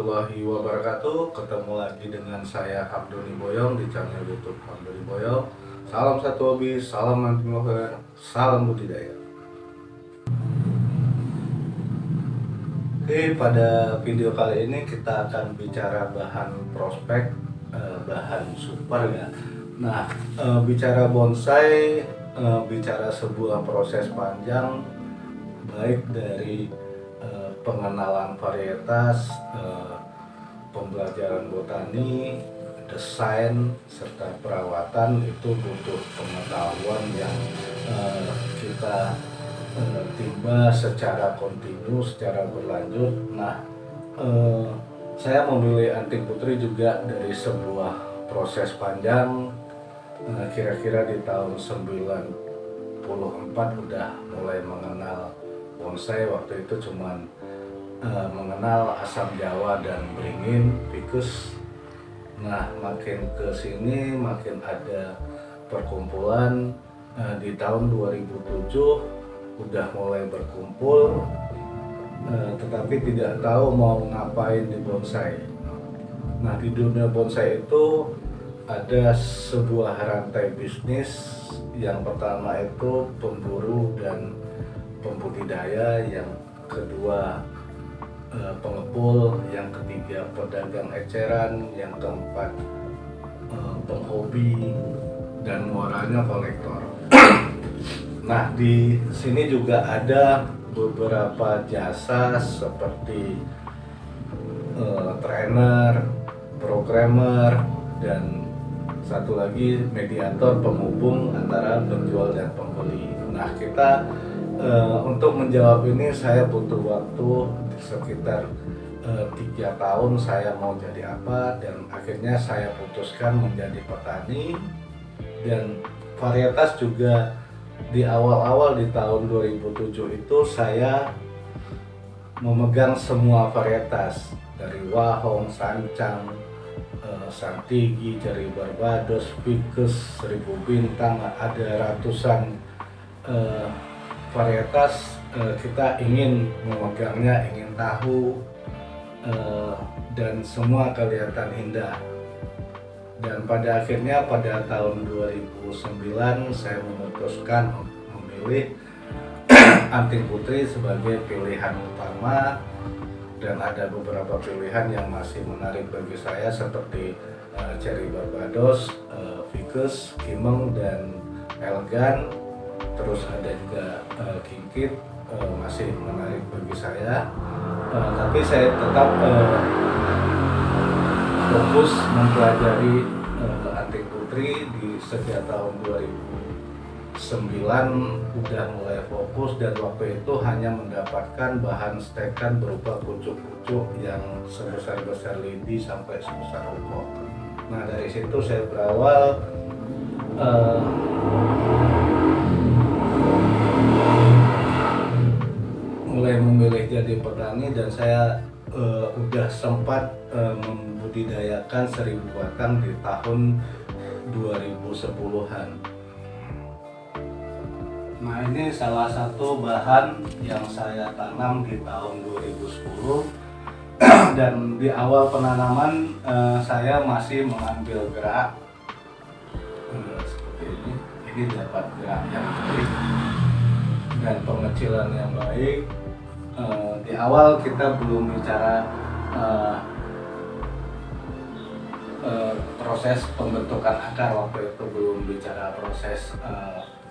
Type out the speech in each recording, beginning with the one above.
warahmatullahi wabarakatuh. Ketemu lagi dengan saya Hamdoni Boyong di channel YouTube Hamdoni Boyong. Salam satu hobi, salam hunting lover, salam budidaya. Oke, pada video kali ini kita akan bicara bahan prospek, bahan super ya. Nah, bicara bonsai, bicara sebuah proses panjang, baik dari pengenalan varietas, pembelajaran botani, desain, serta perawatan itu butuh pengetahuan yang kita timba secara kontinu, secara berlanjut. Nah, saya memilih Anting Putri juga dari sebuah proses panjang, kira-kira di tahun 94 udah mulai mengenal bonsai. Waktu itu cuman mengenal asam jawa dan beringin, ficus. Nah, makin ke sini makin ada perkumpulan. Di tahun 2007 udah mulai berkumpul, tetapi tidak tahu mau ngapain di bonsai. Nah, di dunia bonsai itu ada sebuah rantai bisnis. Yang pertama itu pemburu dan pembudidaya, yang kedua pengepul, yang ketiga pedagang eceran, yang keempat penghobi, dan muaranya kolektor. Nah, di sini juga ada beberapa jasa seperti trainer, programmer, dan satu lagi mediator penghubung antara penjual dan pembeli. Nah, kita untuk menjawab ini saya butuh waktu sekitar 3 tahun. Saya mau jadi apa, dan akhirnya saya putuskan menjadi petani. Dan varietas juga di awal-awal di tahun 2007 itu saya memegang semua varietas, dari Wahong, Sancang, Santigi, Cherry Barbados, Ficus, Seribu Bintang. Ada ratusan varietas. Kita ingin memegangnya, ingin tahu, dan semua kelihatan indah. Dan pada akhirnya pada tahun 2009 saya memutuskan memilih Anting Putri sebagai pilihan utama. Dan ada beberapa pilihan yang masih menarik bagi saya seperti Cherry Barbados, Ficus, Kimeng, dan Elgan. Terus ada juga Kingkit, masih menarik bagi saya. Tapi saya tetap fokus mempelajari Anting Putri sejak tahun 2009 udah mulai fokus, dan waktu itu hanya mendapatkan bahan stekan berupa pucuk-pucuk yang sebesar-besar lidi sampai sebesar ukok. Nah, dari situ saya berawal mulai memilih jadi petani, dan saya udah sempat membudidayakan 1000 batang di tahun 2010-an. Nah, ini salah satu bahan yang saya tanam di tahun 2010. Dan di awal penanaman saya masih mengambil gerak seperti ini. Ini dapat gerak yang baik dan pengecilan yang baik. Di awal kita belum bicara proses pembentukan akar. Waktu itu belum bicara proses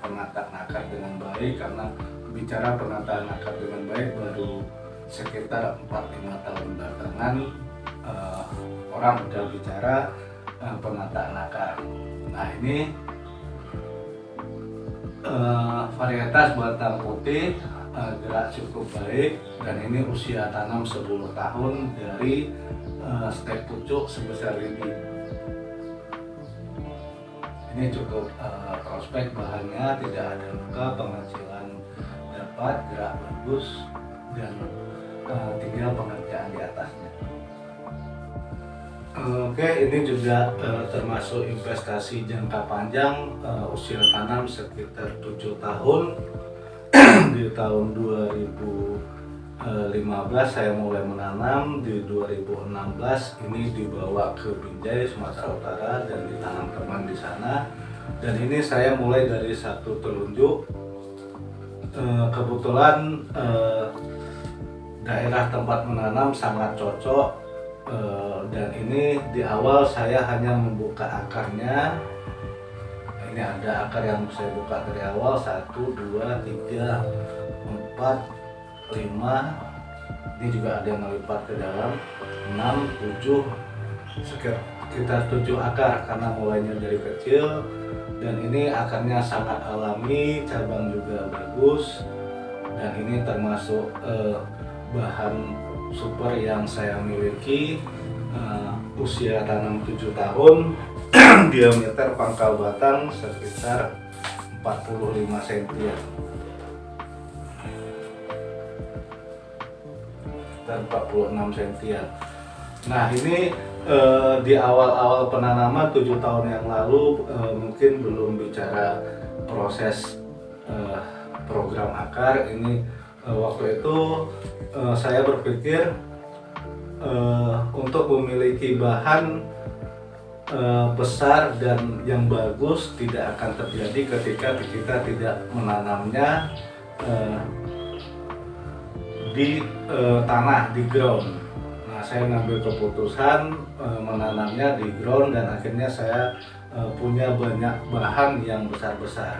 penataan akar dengan baik, karena bicara penataan akar dengan baik baru sekitar 4-5 tahun belakangan orang udah bicara penataan akar. Nah, ini varietas batang putih, gerak cukup baik, dan ini usia tanam 10 tahun dari stek pucuk sebesar ini. Ini cukup prospek bahannya, tidak ada luka, pengecilan dapat, gerak bagus, dan tinggal pengerjaan di atasnya. Oke, ini juga termasuk investasi jangka panjang, usia tanam sekitar 7 tahun. Di tahun 2000 2015 saya mulai menanam, di 2016 ini dibawa ke Binjai, Sumatera Utara dan ditanam teman di sana. Dan ini saya mulai dari satu telunjuk. Kebetulan daerah tempat menanam sangat cocok, dan ini di awal saya hanya membuka akarnya. Ini ada akar yang saya buka dari awal, 1, 2, 3, 4, 5. Ini juga ada yang melipat ke dalam, 6, 7, sekitar 7 akar karena mulainya dari kecil. Dan ini akarnya sangat alami, cabang juga bagus, dan ini termasuk bahan super yang saya miliki. Usia tanam 7 tahun, diameter pangkal batang sekitar 45 cm, sekitar 46 cm. Nah ini di awal-awal penanaman 7 tahun yang lalu, mungkin belum bicara proses program akar ini. Waktu itu saya berpikir untuk memiliki bahan besar dan yang bagus tidak akan terjadi ketika kita tidak menanamnya di tanah, di ground. Nah, saya ngambil keputusan menanamnya di ground, dan akhirnya saya punya banyak bahan yang besar-besar.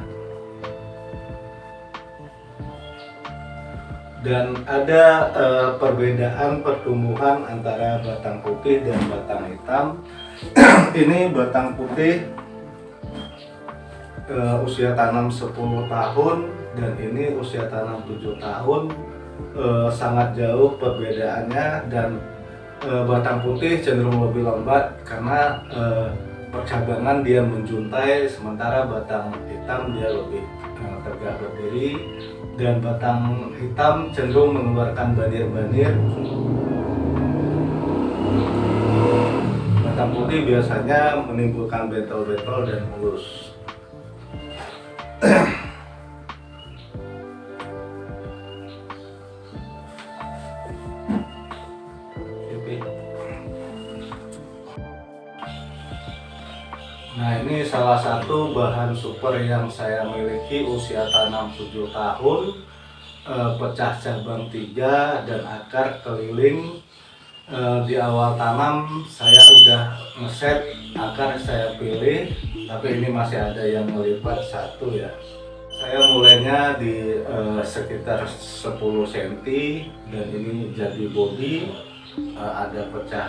Dan ada perbedaan pertumbuhan antara batang putih dan batang hitam. Ini batang putih usia tanam 10 tahun, dan ini usia tanam 7 tahun. Sangat jauh perbedaannya, dan batang putih cenderung lebih lambat karena percabangan dia menjuntai, sementara batang hitam dia lebih tegak berdiri. Dan batang hitam cenderung mengeluarkan banir-banir. Batang putih biasanya menimbulkan bentol-bentol dan mulus. Nah, ini salah satu bahan super yang saya miliki, usia tanam 7 tahun, pecah cabang 3 dan akar keliling. Di awal tanam saya udah ngeset akar, saya pilih, tapi ini masih ada yang melipat 1 ya. Saya mulainya di sekitar 10 cm, dan ini jadi body, ada pecah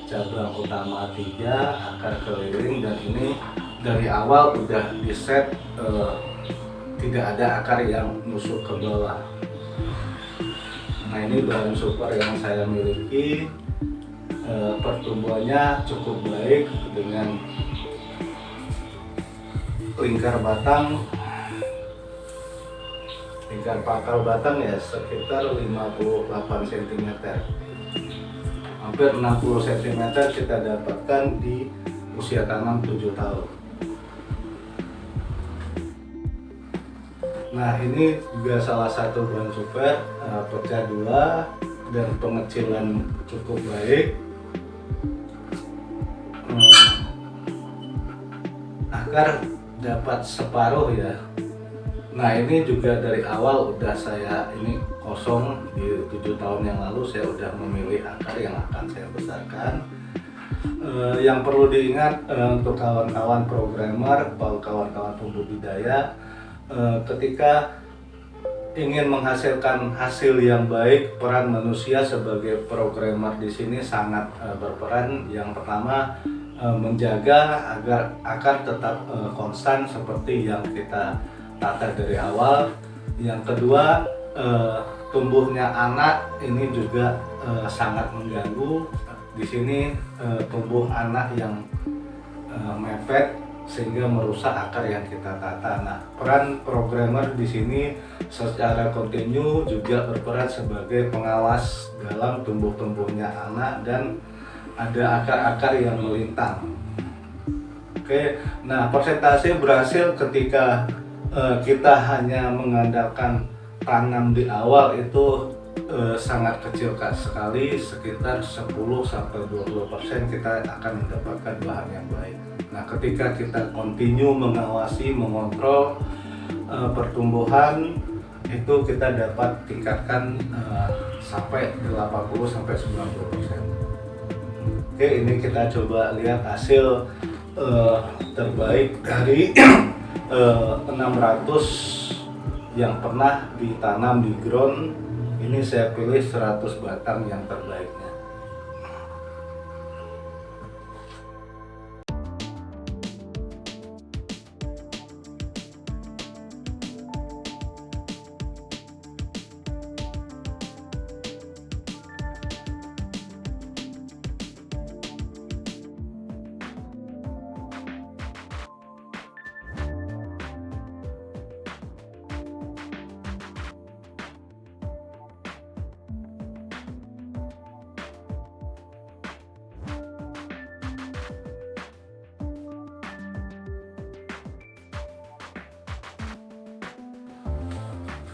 cabang utama 3, akar keliling, dan ini dari awal udah di set, tidak ada akar yang nusuk ke bawah. Nah, ini bahan super yang saya miliki. Pertumbuhannya cukup baik dengan lingkar pangkal batang ya sekitar 58 cm. Hampir 60 cm kita dapatkan di usia tanam 7 tahun. Nah, ini juga salah satu bahan super, pecah 2 dan pengecilan cukup baik. Akar dapat separuh ya. Nah, ini juga dari awal udah saya ini kosong. Di 7 tahun yang lalu saya udah memilih akar yang akan saya besarkan. Yang perlu diingat untuk kawan-kawan programmer, kawan-kawan pembudidaya, ketika ingin menghasilkan hasil yang baik, peran manusia sebagai programmer di sini sangat berperan. Yang pertama, menjaga agar akar tetap konstan seperti yang kita tata dari awal. Yang kedua, tumbuhnya anak ini juga sangat mengganggu. Di sini tumbuh anak yang mepet sehingga merusak akar yang kita tata. Nah, peran programmer di sini secara kontinu juga berperan sebagai pengawas dalam tumbuh-tumbuhnya anak dan ada akar-akar yang melintang. Oke, nah persentase berhasil ketika kita hanya mengandalkan tanam di awal itu sangat kecil sekali, sekitar 10-20% kita akan mendapatkan bahan yang baik. Nah, ketika kita continue mengawasi, mengontrol pertumbuhan, itu kita dapat tingkatkan sampai 80-90%. Oke, ini kita coba lihat hasil terbaik dari 600 yang pernah ditanam di ground. Ini saya pilih 100 batang yang terbaiknya.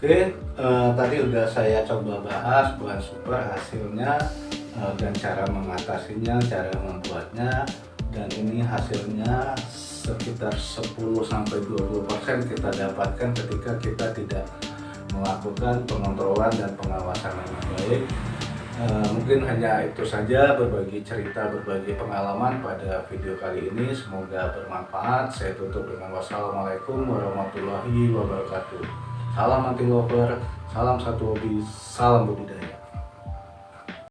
Oke, tadi udah saya coba bahas bahan super, hasilnya, dan cara mengatasinya, cara membuatnya, dan ini hasilnya sekitar 10-20% kita dapatkan ketika kita tidak melakukan pengontrolan dan pengawasan yang baik. Mungkin hanya itu saja, berbagi cerita, berbagi pengalaman pada video kali ini. Semoga bermanfaat. Saya tutup dengan wassalamualaikum warahmatullahi wabarakatuh. Salam anti lover, salam satu hobi, salam budidaya.